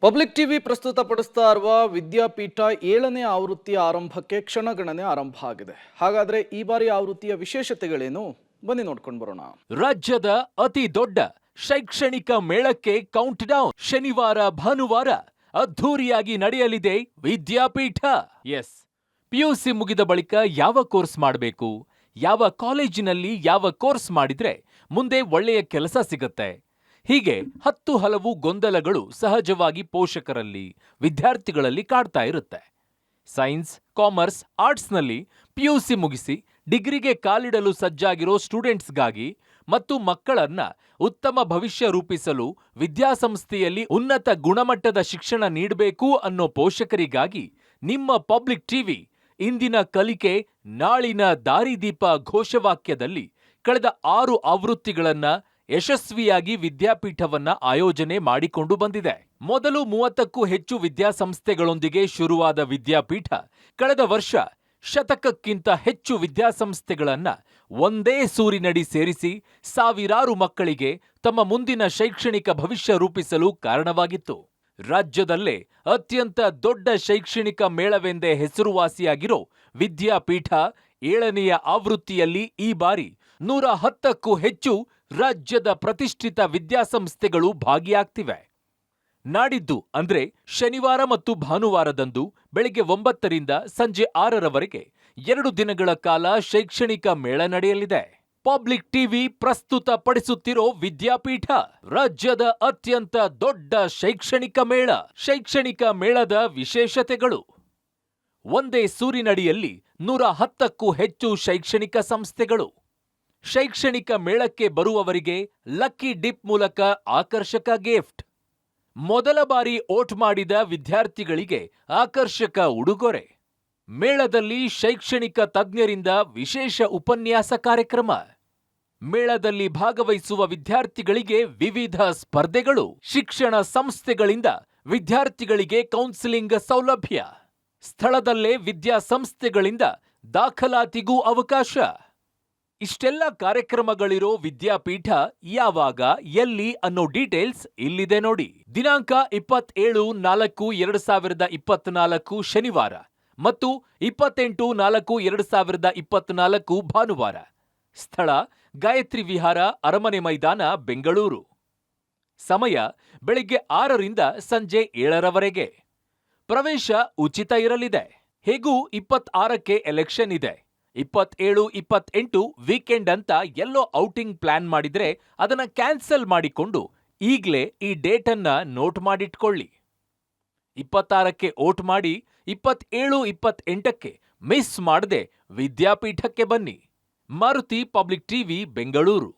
Public TV ಪ್ರಸ್ತುತಪಡಿಸ್ತಾ ಇರುವ ವಿದ್ಯಾಪೀಠ 7ನೇ ಆವೃತ್ತಿಯ ಆರಂಭಕ್ಕೆ ಕ್ಷಣಗಣನೆ ಆರಂಭ ಆಗಿದೆ. ಹಾಗಾದ್ರೆ ಈ ಬಾರಿ ಆವೃತ್ತಿಯ ವಿಶೇಷತೆಗಳೇನು? ಬನ್ನಿ ನೋಡ್ಕೊಂಡು ಬರೋಣ. ರಾಜ್ಯದ ಅತಿ ದೊಡ್ಡ ಶೈಕ್ಷಣಿಕ ಮೇಳಕ್ಕೆ ಕೌಂಟ್ ಡೌನ್. ಶನಿವಾರ ಭಾನುವಾರ ಅದ್ಧೂರಿಯಾಗಿ ನಡೆಯಲಿದೆ ವಿದ್ಯಾಪೀಠ. ಪಿಯುಸಿ ಮುಗಿದ ಬಳಿಕ ಯಾವ ಕೋರ್ಸ್ ಮಾಡಬೇಕು, ಯಾವ ಕಾಲೇಜಿನಲ್ಲಿ ಯಾವ ಕೋರ್ಸ್ ಮಾಡಿದ್ರೆ ಮುಂದೆ ಒಳ್ಳೆಯ ಕೆಲಸ ಸಿಗತ್ತೆ, ಹೀಗೆ 10 ಹಲವು ಗೊಂದಲಗಳು ಸಹಜವಾಗಿ ಪೋಷಕರಲ್ಲಿ, ವಿದ್ಯಾರ್ಥಿಗಳಲ್ಲಿ ಕಾಡ್ತಾ ಇರುತ್ತೆ. ಸೈನ್ಸ್, ಕಾಮರ್ಸ್, ಆರ್ಟ್ಸ್ನಲ್ಲಿ ಪಿಯುಸಿ ಮುಗಿಸಿ ಡಿಗ್ರಿಗೆ ಕಾಲಿಡಲು ಸಜ್ಜಾಗಿರೋ ಸ್ಟೂಡೆಂಟ್ಸ್ಗಾಗಿ ಮತ್ತು ಮಕ್ಕಳನ್ನ ಉತ್ತಮ ಭವಿಷ್ಯ ರೂಪಿಸಲು ವಿದ್ಯಾಸಂಸ್ಥೆಯಲ್ಲಿ ಉನ್ನತ ಗುಣಮಟ್ಟದ ಶಿಕ್ಷಣ ನೀಡಬೇಕು ಅನ್ನೋ ಪೋಷಕರಿಗಾಗಿ ನಿಮ್ಮ ಪಬ್ಲಿಕ್ ಟಿವಿ ಇಂದಿನ ಕಲಿಕೆ ನಾಳಿನ ದಾರಿದೀಪ ಘೋಷವಾಕ್ಯದಲ್ಲಿ ಕಳೆದ 6 ಆವೃತ್ತಿಗಳನ್ನ ಯಶಸ್ವಿಯಾಗಿ ವಿದ್ಯಾಪೀಠವನ್ನ ಆಯೋಜನೆ ಮಾಡಿಕೊಂಡು ಬಂದಿದೆ. ಮೊದಲು 30ಕ್ಕೂ ಹೆಚ್ಚು ವಿದ್ಯಾಸಂಸ್ಥೆಗಳೊಂದಿಗೆ ಶುರುವಾದ ವಿದ್ಯಾಪೀಠ ಕಳೆದ ವರ್ಷ ಶತಕಕ್ಕಿಂತ ಹೆಚ್ಚು ವಿದ್ಯಾಸಂಸ್ಥೆಗಳನ್ನ ಒಂದೇ ಸೂರಿನಡಿ ಸೇರಿಸಿ ಸಾವಿರಾರು ಮಕ್ಕಳಿಗೆ ತಮ್ಮ ಮುಂದಿನ ಶೈಕ್ಷಣಿಕ ಭವಿಷ್ಯ ರೂಪಿಸಲು ಕಾರಣವಾಗಿತ್ತು. ರಾಜ್ಯದಲ್ಲೇ ಅತ್ಯಂತ ದೊಡ್ಡ ಶೈಕ್ಷಣಿಕ ಮೇಳವೆಂದೇ ಹೆಸರುವಾಸಿಯಾಗಿರೋ ವಿದ್ಯಾಪೀಠ 7ನೆಯ ಆವೃತ್ತಿಯಲ್ಲಿ ಈ ಬಾರಿ 110ಕ್ಕೂ ಹೆಚ್ಚು ರಾಜ್ಯದ ಪ್ರತಿಷ್ಠಿತ ವಿದ್ಯಾಸಂಸ್ಥೆಗಳು ಭಾಗಿಯಾಗ್ತಿವೆ. ನಾಡಿದ್ದು ಅಂದ್ರೆ ಶನಿವಾರ ಮತ್ತು ಭಾನುವಾರದಂದು ಬೆಳಗ್ಗೆ 9ರಿಂದ ಸಂಜೆ 6ರವರೆಗೆ 2 ದಿನಗಳ ಕಾಲ ಶೈಕ್ಷಣಿಕ ಮೇಳ ನಡೆಯಲಿದೆ. ಪಬ್ಲಿಕ್ ಟಿವಿ ಪ್ರಸ್ತುತಪಡಿಸುತ್ತಿರೋ ವಿದ್ಯಾಪೀಠ ರಾಜ್ಯದ ಅತ್ಯಂತ ದೊಡ್ಡ ಶೈಕ್ಷಣಿಕ ಮೇಳ. ಶೈಕ್ಷಣಿಕ ಮೇಳದ ವಿಶೇಷತೆಗಳು: ಒಂದೇ ಸೂರಿನಡಿಯಲ್ಲಿ 110ಕ್ಕೂ ಹೆಚ್ಚು ಶೈಕ್ಷಣಿಕ ಸಂಸ್ಥೆಗಳು. ಶೈಕ್ಷಣಿಕ ಮೇಳಕ್ಕೆ ಬರುವವರಿಗೆ ಲಕ್ಕಿ ಡಿಪ್ ಮೂಲಕ ಆಕರ್ಷಕ ಗಿಫ್ಟ್. ಮೊದಲ ಬಾರಿ ವೋಟ್ ಮಾಡಿದ ವಿದ್ಯಾರ್ಥಿಗಳಿಗೆ ಆಕರ್ಷಕ ಉಡುಗೊರೆ. ಮೇಳದಲ್ಲಿ ಶೈಕ್ಷಣಿಕ ತಜ್ಞರಿಂದ ವಿಶೇಷ ಉಪನ್ಯಾಸ ಕಾರ್ಯಕ್ರಮ. ಮೇಳದಲ್ಲಿ ಭಾಗವಹಿಸುವ ವಿದ್ಯಾರ್ಥಿಗಳಿಗೆ ವಿವಿಧ ಸ್ಪರ್ಧೆಗಳು. ಶಿಕ್ಷಣ ಸಂಸ್ಥೆಗಳಿಂದ ವಿದ್ಯಾರ್ಥಿಗಳಿಗೆ ಕೌನ್ಸಿಲಿಂಗ್ ಸೌಲಭ್ಯ. ಸ್ಥಳದಲ್ಲೇ ವಿದ್ಯಾಸಂಸ್ಥೆಗಳಿಂದ ದಾಖಲಾತಿಗೂ ಅವಕಾಶ. ಇಷ್ಟೆಲ್ಲ ಕಾರ್ಯಕ್ರಮಗಳಿರೋ ವಿದ್ಯಾಪೀಠ ಯಾವಾಗ, ಎಲ್ಲಿ ಅನ್ನೋ ಡೀಟೇಲ್ಸ್ ಇಲ್ಲಿದೆ ನೋಡಿ. ದಿನಾಂಕ 27/4/2024 ಶನಿವಾರ ಮತ್ತು 28/4/2024 ಭಾನುವಾರ. ಸ್ಥಳ ಗಾಯತ್ರಿ ವಿಹಾರ, ಅರಮನೆ ಮೈದಾನ, ಬೆಂಗಳೂರು. ಸಮಯ ಬೆಳಿಗ್ಗೆ 6ರಿಂದ ಸಂಜೆ 7ರವರೆಗೆ. ಪ್ರವೇಶ ಉಚಿತ ಇರಲಿದೆ. ಹೇಗೂ 26ಕ್ಕೆ ಎಲೆಕ್ಷನ್ ಇದೆ. 27-28 ವೀಕೆಂಡ್ ಅಂತ ಎಲ್ಲೋ ಔಟಿಂಗ್ ಪ್ಲಾನ್ ಮಾಡಿದ್ರೆ ಅದನ್ನ ಕ್ಯಾನ್ಸಲ್ ಮಾಡಿಕೊಂಡು ಈಗ್ಲೇ ಈ ಡೇಟನ್ನ ನೋಟ್ ಮಾಡಿಟ್ಕೊಳ್ಳಿ. 26ಕ್ಕೆ ವೋಟ್ ಮಾಡಿ 27-28ಕ್ಕೆ ಮಿಸ್ ಮಾಡದೆ ವಿದ್ಯಾಪೀಠಕ್ಕೆ ಬನ್ನಿ. Maruti public TV, Bengaluru.